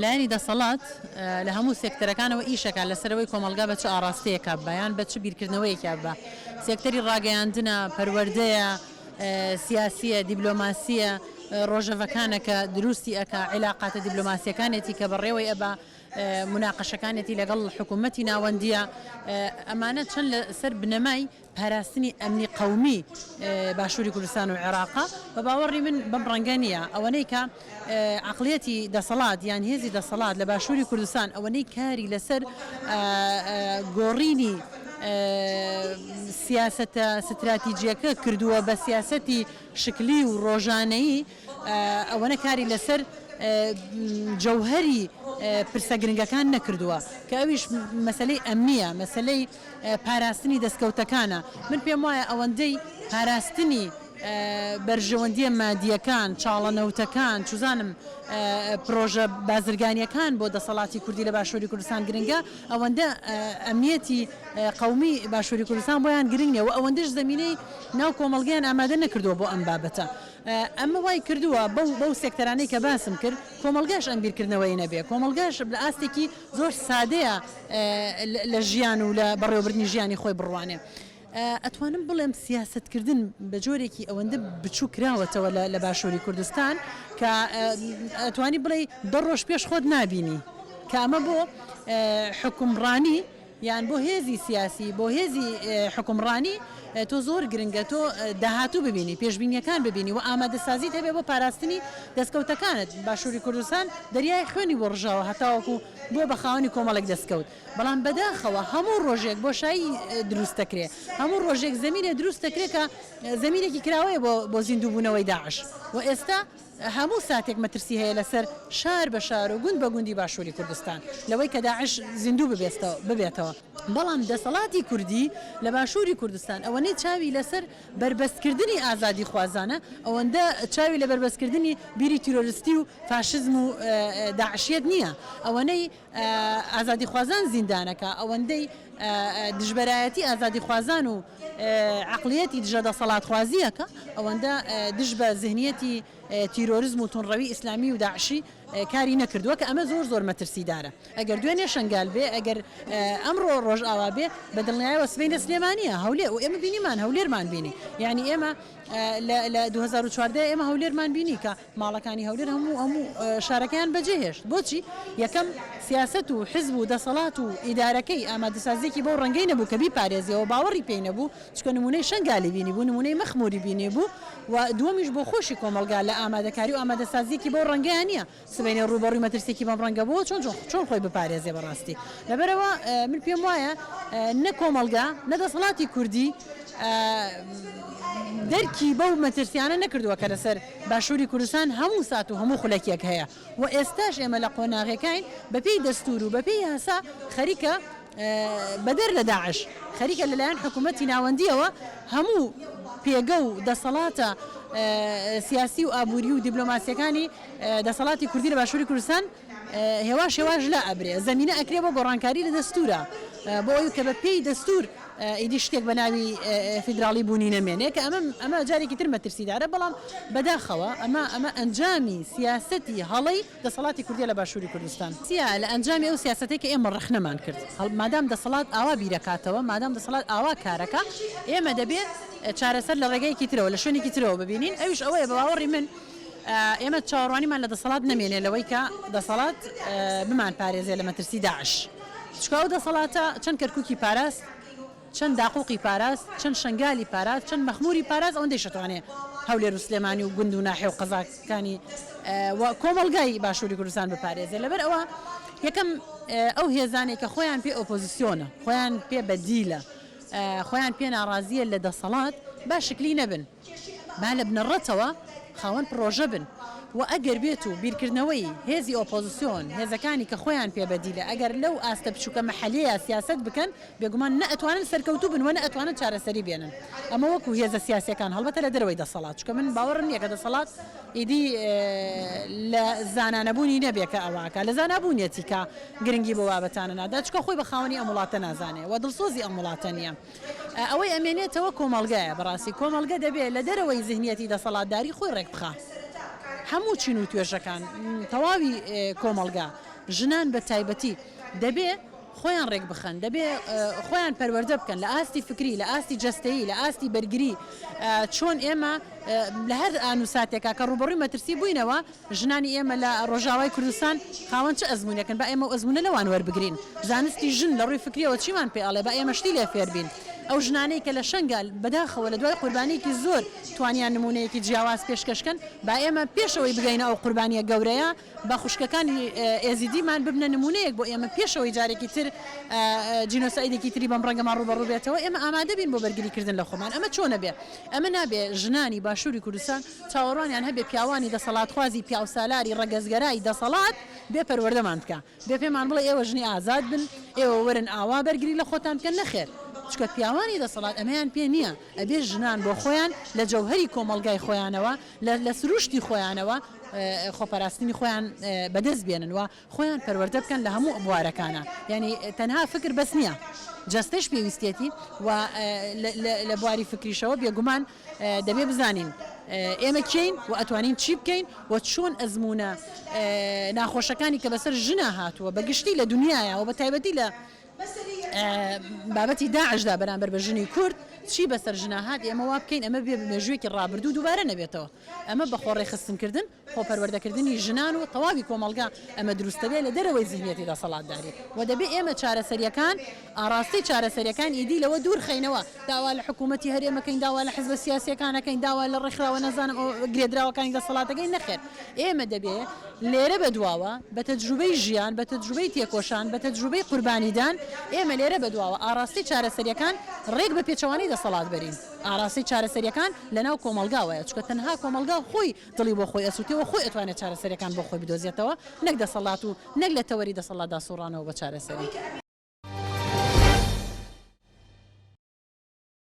لایەنی دەسەڵات لە هەموو سێکتەرەکانەوە ئیشەکە لەسەرەوەی کۆمەلگا بە چ ئاڕاستەیەکە بەیان بە چ بیرکردنەوەیەکە بە سێکتەری ڕاگەیاندنە پەروەردەیە سیاسیە دیبلۆماسیە ڕۆژەڤەکانەکە دروستی ئەکا عیلاقاتە دیبلۆماسیەکانێتی کە بەڕێوەی ئەبا مناقەشەکانێتی لەگەڵ حکوومەتی ناوەندیە ئەمانە چەند لەسەر بنەمای پاراستنی ئەمنی قەومی باشووری کوردستان و عێراقا بە باوەڕی من بەم ڕەنگە نییە ئەوەنەی کە عقلێتی دەسەڵات یان هێزی دەسەڵات لە باشووری کوردستان ئەوەنەی کاری لەسەر گۆڕینی سیاسەتە ستراتیجیەکە کردووە بە سیاسەتی شکلی و ڕۆژانەیی ئەوەنە کاری لەسەر جەوهەری پرسە گرنگەکان نەکردووە کە ئەویش مەسلەی ئەمنیە مەسلەی پاراستنی دەستکەوتەکانە من پێم وایە ئەوەندەی پاراستنی بەرژەوەندیە مادیەکان چاڵەنەوتەکان چوزانم پرۆژە بازرگانیەکان بۆ دەسەڵاتی کوردی لە باشووری کوردستان گرنگە ئەوەندە ئەمنیەتی قەومی باشووری کوردستان بۆیان گرنگ نیە و ئەوەندەش زمینەی ناو کۆمەڵگەیان ئامادە نەکردووە بۆ ئەم بابەتە ئەمە وای کردووە بەو سێکتەرانەی کە باسم کرد کۆمەلگاش ئەم بیرکردنەوەی نەبێ کۆمەلگاش لە ئاستێکی زۆر سادەیە لە ژیان و لە بەڕێوەبردننی ژیانی خۆی بڕوانێ ئەتوانم بڵێم سیاستکردن بە جۆرێکی ئەوەندە بچوو کراوەتەوە لە باشووری کوردستان کە ئەتوانی بڵێ دە ڕۆژ پێش خۆت نابینی کە ئەمە بۆ حکومڕانی یان بۆ هێزی سیاسی بۆ هێزی حکومڕانی تۆ زۆر گرنگە تۆ داهاتوو ببینی پێشبینیەکان ببینی و ئامادەسازیت هەبێ بۆ پاراستنی دەستکەوتەکانت باشووری کوردستان دەریای خوێنی بۆ ڕژاوە هەتاوەکو بۆ بە خاوەنی کۆمەڵێک دەستکەوت بەڵام بەداخەوە هەموو ڕۆژێک بۆ شایی دروست دەکرێ هەموو ڕۆژێک زمینێ دروست دەکرێت کە زمینێکی کراوەیە بۆ زیندووبوونەوەی داعش و ئێستا هەموو ساتێک مەترسی هەیە لەسەر شار بە شار و گوند بە گوندی باشووری کوردستان لەوەی کە داعش زیندوو ببێتەوە بەڵام دەسەڵاتی کوردی لە باشووری کوردستان ئەوەنەی چاوی لەسەر بربەستکردنی ئازادی خوازانە ئەوەندە چاوی لە بربەستکردنی بیری تیرۆریستی و فاشزم و داعشیەت نییە ئەوەنەی ئازادی خوازان زیندانەکە ئەوەندەی دژبەرایەتی ئازادی خوازان و عقلیەتی دژە دەسەڵات خوازیەکە ئەوەندە دژ بە ذهنیەتی تیرۆریزم و تونڕەوی ئیسلامی و داعشی کاری نەکردووە کە ئەمە زۆر زۆر مەترسیدارە ئەگەر دوێنێ شنگال بێ ئەگەر ئەمڕۆ ڕۆژ ئاوا بێ بە دڵنیایەوە سبەینە سلێمانیە هەولێ و ئێمە بینیمان هەولێرمان بینی یعنی ئێمە لە 2014 ئێمە هەولێرمان بینی کە ماڵەکانی هەولێر هەموو شارەکەیان بەجێهێشت بۆچی یەکەم سیاست و حزب و دەسەڵات و ئیدارەکەی ئامادەسازیێکی بۆ ڕەنگەی نەبوو کە بیپارێزیەوە باوەڕی پێی نەبوو چکە نمونەی شنگالی بینی بوو نمونەی مەخموری بینی بوو و دووەمیش بۆ خۆشی کۆمەلگا لە ئامادەکاری و ئامادەسازیێکی بۆ ڕەنگەیان نییە سبەینە ڕوبەڕووی مەترسێکی بەم ڕەنگە بووە چۆن خۆی بپارێزێ بەڕاستی لەبەرەوە من پێم وایە نە کۆمەلگا نە دەسەڵاتی کوردی دەرکی بەو مەترسیانە نەکردووە کە لەسەر باشووری کوردستان هەموو سات و هەموو خولەکێک هەیە و ئێستاش ئێمە لە قۆناغەکەین بەپێی دەستور و بەپێی یاسا خەریکە بەدەر لە داعش خەریکە لەلایەن حکوومەتی ناوەندیەوە هەموو پێگە و دەسەڵاتە سیاسی و ئابووری و دیبلۆماسیەکانی دەسەڵاتی کوردی لە باشووری کوردستان هێواش لا ئەبرێ زمینە ئەکرێ بۆ گۆڕانکاری لە دەستورە بۆ ئەوی کە بەپێی دەستور ئیدی شتێک بە ناوی فیدراڵی بوونی نەمێنێ کە ئەمە جارێکی تر مەترسیدارە بەڵام بەداخەوە ئەمە ئەنجامی سیاسەتی هەڵەی دەسەڵاتی کوردی لە باشووری کوردستان لە ئەنجامی ئەو سیاسەتێک کە ئێمە ڕەخنەمان کرد مادام دەسەڵات ئاوا بیرەکاتەوە مادام دەسەڵات ئاوا کارەکە ئێمە دەبێت چارەسەر لە ڕێگەیەکی ترەوە لە شوێنێکی ترەوە ببینین ئەویش ئەوەیە بە باوەڕی من ئێمە چاوەڕوانیمان لە دەسەڵات نەمێنێ لەوەی کە دەسەڵات بمان پارێزێ لە مەترسی داعش چکە ئەو دەسەڵاتە چەند کەرکووکی پاراست چەند داقوقی پاراست چەند شنگالی پاراست چەند مەخموری پاراست ئەوەندەی شەتوانێ هەولێر و سلێمانی و گوند و ناحێ و قەزاکانی کۆمەلگای باشووری کوردستان بپارێزێ لەبەر ئەوە یەکەم ئەو هێزانێک کە خۆیان پێ ئۆپۆزیسیۆنە خۆیان پێ بەدیلە خۆیان پێ ناڕازیە لە دەسەڵات با شکلی نەبن با لە بنەڕەتەوە خاوەن پرۆژە بن و ئەگەر بێت و بیرکردنەوەی هێزی ئۆپۆزیسیۆن هێزەکانی کە خۆیان پێ بەدیلە ئەگەر لەو ئاستە بچووکە مەحەلیەیە سیاست بکەن بێگومان نە ئەتوانن سەرکەوتوو بن و نە ئەتوانن چارەسەری بێنن ئەمە وەکو هێزە سیاسیەکان هەڵبەتە لە دەرەوەی دەسەڵات چکە من باوەڕم نییە کە دەسەڵات ئیدی لە زانانەبوونی نەبێ کە ئەواکە لە زانابوونیەتی کە گرنگی بۆ بابەتانە نادا چکە خۆی بە خاوەنی ئەم وڵاتە نازانێ و دڵسۆزی ئەم وڵاتە نییە ئەوەی ئەمێنێتەوە کۆمەلگایە بەڕاستی کۆمەلگە دەبێت لە دەرەوەی ذهنیەتی دەسەڵاتداری خۆی ڕێک بخا هەموو چین و توێژەکان تەواوی کۆمەلگا ژنان بە تایبەتی دەبێ خۆیان ڕێک بخەن دەبێ خۆیان پەروەردە بکەن لە ئاستی فکری لە ئاستی جەستەیی لە ئاستی بەرگری چۆن ئێمە لە هەر ئانوساتێکا کە ڕوبەڕووی مەترسی بووینەوە ژنانی ئێمە لە ڕۆژاوای کوردستان خاوەن چه ئەزمونونەکەن بە ئێمە ئەزمونە لەوان وەربگرین زانستی ژن لە ڕووی فکریەوە چیمان پێ ئەڵێ بە ئێمە شتی لێ فێربین ئەو ژنانەی کە لە شەنگال بەداخەوە لە دوای قوربانیەکی زۆر توانیان نمونەیەکی جیاواز پێشکەشکەن با ئێمە پێشەوەی بگەینە ئەو قوربانیە گەورەیە بە خوشکەکانی ئێزیدیمان ببنە نمونەیەک بۆ ئێمە پێشەوەی جارێکی تر جینۆسایدێکی تری بەم ڕەنگەمان ڕوبەڕوو بێتەوە ئێمە ئامادە بین بۆ بەرگریکردن لە خۆمان ئەمە چۆنە بێ ئەمە نابێ ژنانی باشووری کوردستان چاوەڕوانیان هەبێ پیاوانی دەسەڵاتخوازی پیاوسالاری ڕەگەزگەرای دەسەڵات بێ پەروەردەمان بکە بێ پێمان بڵێ ئێوە ژنی ئازاد بن ئێوە وەرن ئاوا بەرگری لە خۆتان بکەن نەخێر چکە پیاوانی دەسەڵات ئەمەیان پێ نییە ئەبێ ژنان بۆ خۆیان لە جەوهەری کۆمەلگای خۆیانەوە لە سروشتی خۆیانەوە خۆپەراستنی خۆیان بەدەست بێنن و خۆیان پەروەردە بکەن لە هەموو بوارەکانە یعنی تەنها فکر بەس نییە جەستەش پێویستێتی و لە بواری فکریشەوە بێگومان دەبێ بزانین ئێمە کەین و ئەتوانین چی بکەین و چۆن ئەزمونە ناخۆشەکانی کە بەسەر ژنە هاتووە بەگشتی لە دنیاە و بە تایبەتی لە بابەتی داعشدا بەرامبەر بە ژنی کورد چی بەسەر ژناهات ئێمە وا بکەین ئەمە بێ مێژوویەکی ڕابردوو دووبارە نەبێتەوە ئەمە بە خۆڕێ خستنکردن خۆپەروەردەکردنی ژنان و تەواوی کۆمەلگا ئەمە دروستە بێ لە دەرەوەی زیهنیەتی دەسەڵاتداری و دەبێ ئێمە چارەسەریەکان ئاڕاستی چارەسەریەکان ئیدی لەوە دوور خەینەوە داوا لە حکوومەتی هەرێمەکەین داوا لە حیزبە سیاسیەکانەکەین داوا لە ڕێکخراوە نەزانم گرێدراوەکانی دەسەڵاتەکەی نەخێر ئێمە دەبێ لێرە بەدواوە بە تەجروبەی ژیان بە تەجروبەی تێکۆشان بە تەجروبەی قوربانیدان ئێمە لێرە بەدواوە ئاڕاستی چارەسەریەکان ڕێک بە پێچەوانی دەسەڵات بەرین ئاڕاستی چارەسەریەکان لەناو کۆمەلگاوەیە چکە تەنها کۆمەلگا خۆی دڵی بۆ خۆی ئەسووتەوە خۆی ئەتوانێت چارەسەریەکان بۆ خۆی بدۆزێتەوە نەک دەسەڵات و نەک لە تەوەری دەسەڵات داسوڕانەوە بە چارەسەری